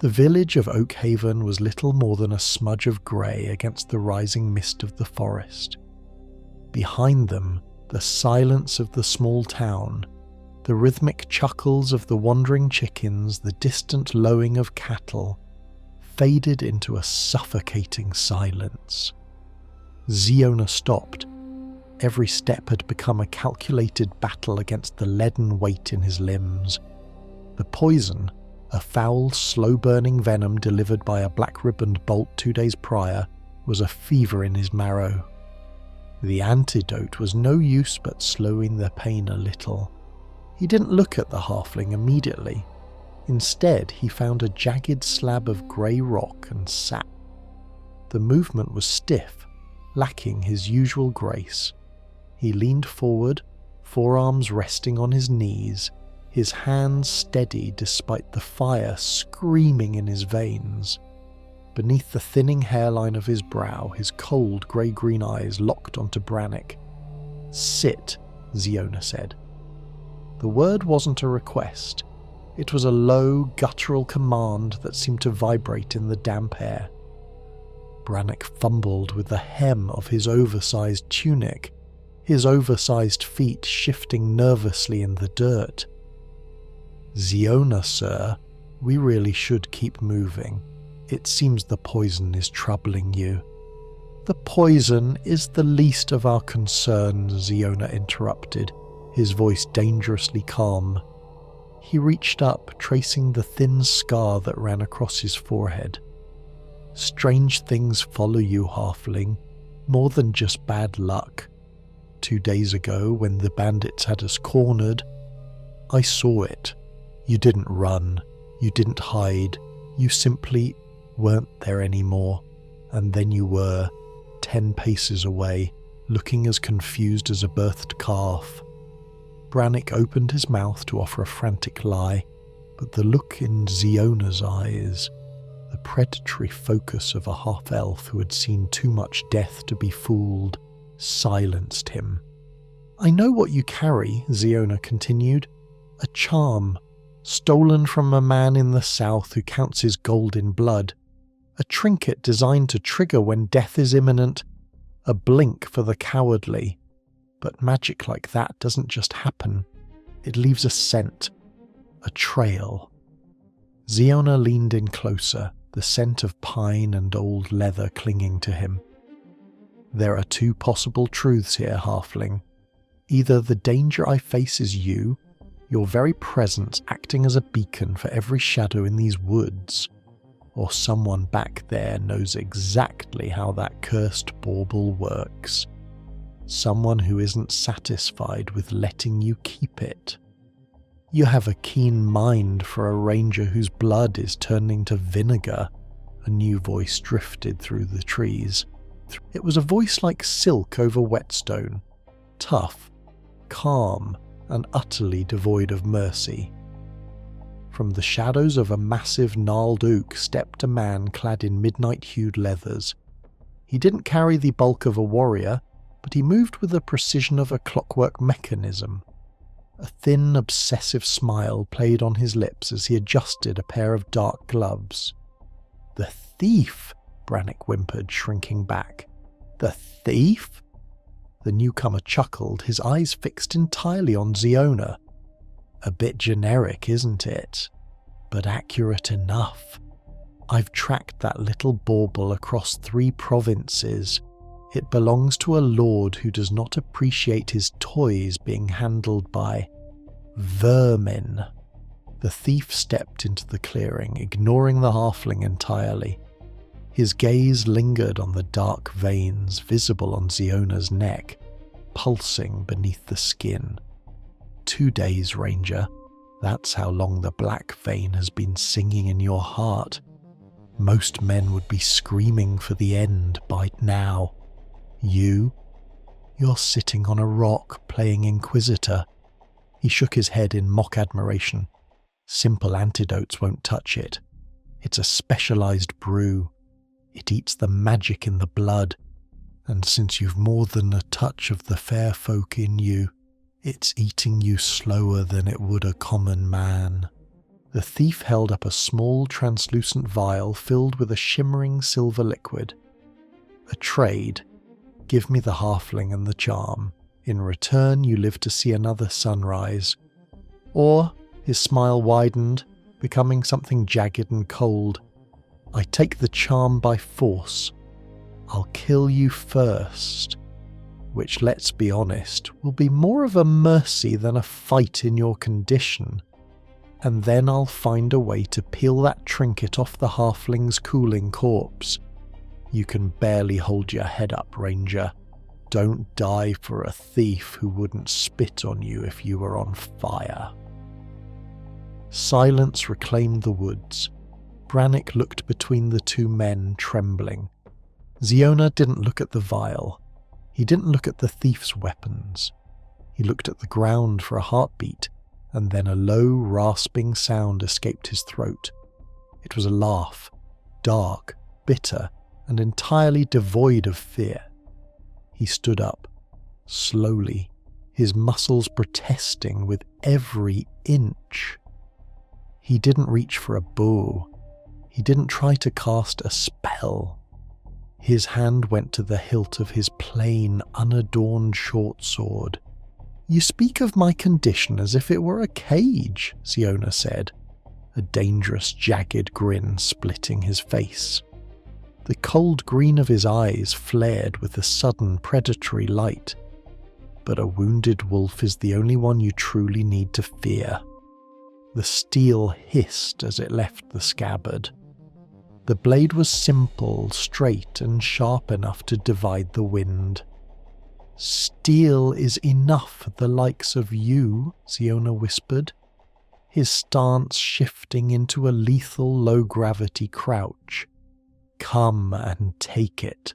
The village of Oakhaven was little more than a smudge of grey against the rising mist of the forest. Behind them, the silence of the small town, the rhythmic chuckles of the wandering chickens, the distant lowing of cattle, faded into a suffocating silence. Xeeona stopped. Every step had become a calculated battle against the leaden weight in his limbs. The poison, a foul, slow-burning venom delivered by a black-ribboned bolt 2 days prior, was a fever in his marrow. The antidote was no use but slowing the pain a little. He didn't look at the halfling immediately. Instead, he found a jagged slab of grey rock and sat. The movement was stiff, lacking his usual grace. He leaned forward, forearms resting on his knees, his hands steady despite the fire screaming in his veins. Beneath the thinning hairline of his brow, his cold grey-green eyes locked onto Brannick. "Sit," Xeeona said. The word wasn't a request. It was a low, guttural command that seemed to vibrate in the damp air. Brannick fumbled with the hem of his oversized tunic, his oversized feet shifting nervously in the dirt. "Xeeona, sir, we really should keep moving. It seems the poison is troubling you." "The poison is the least of our concerns," Xeeona interrupted, his voice dangerously calm. He reached up, tracing the thin scar that ran across his forehead. "Strange things follow you, halfling, more than just bad luck. 2 days ago, when the bandits had us cornered, I saw it. You didn't run, you didn't hide, you simply weren't there anymore, and then you were, 10 paces away, looking as confused as a birthed calf." Brannick opened his mouth to offer a frantic lie, but the look in Xeona's eyes, the predatory focus of a half-elf who had seen too much death to be fooled, silenced him. "I know what you carry," Xeeona continued. "A charm, stolen from a man in the south who counts his gold in blood. A trinket designed to trigger when death is imminent. A blink for the cowardly. But magic like that doesn't just happen. It leaves a scent. A trail." Xeeona leaned in closer, the scent of pine and old leather clinging to him. "There are 2 possible truths here, halfling. Either the danger I face is you, your very presence acting as a beacon for every shadow in these woods, or someone back there knows exactly how that cursed bauble works. Someone who isn't satisfied with letting you keep it. You have a keen mind for a ranger whose blood is turning to vinegar." A new voice drifted through the trees. It was a voice like silk over whetstone, tough, calm, and utterly devoid of mercy. From the shadows of a massive gnarled oak stepped a man clad in midnight-hued leathers. He didn't carry the bulk of a warrior, but he moved with the precision of a clockwork mechanism. A thin, obsessive smile played on his lips as he adjusted a pair of dark gloves. "The thief!" Brannick whimpered, shrinking back. "The thief?" The newcomer chuckled, his eyes fixed entirely on Xeeona. "A bit generic, isn't it? But accurate enough. I've tracked that little bauble across 3 provinces. It belongs to a lord who does not appreciate his toys being handled by vermin." The thief stepped into the clearing, ignoring the halfling entirely. His gaze lingered on the dark veins visible on Xeona's neck, pulsing beneath the skin. 2 days, Ranger. That's how long the black vein has been singing in your heart. Most men would be screaming for the end by now. You're sitting on a rock playing Inquisitor. He shook his head in mock admiration. Simple antidotes won't touch it. It's a specialized brew. It eats the magic in the blood, and since you've more than a touch of the fair folk in you, it's eating you slower than it would a common man. The thief held up a small translucent vial filled with a shimmering silver liquid. A trade. Give me the halfling and the charm. In return, you live to see another sunrise. Or, his smile widened, becoming something jagged and cold. I take the charm by force. I'll kill you first. Which, let's be honest, will be more of a mercy than a fight in your condition. And then I'll find a way to peel that trinket off the halfling's cooling corpse. You can barely hold your head up, Ranger. Don't die for a thief who wouldn't spit on you if you were on fire. Silence reclaimed the woods. Brannick looked between the two men, trembling. Xeeona didn't look at the vial. He didn't look at the thief's weapons. He looked at the ground for a heartbeat, and then a low, rasping sound escaped his throat. It was a laugh, dark, bitter, and entirely devoid of fear. He stood up, slowly, his muscles protesting with every inch. He didn't reach for a bow. He didn't try to cast a spell. His hand went to the hilt of his plain, unadorned short sword. You speak of my condition as if it were a cage, Xeeona said, a dangerous, jagged grin splitting his face. The cold green of his eyes flared with a sudden predatory light. But a wounded wolf is the only one you truly need to fear. The steel hissed as it left the scabbard. The blade was simple, straight, and sharp enough to divide the wind. Steel is enough for the likes of you, Xeeona whispered, his stance shifting into a lethal low-gravity crouch. Come and take it.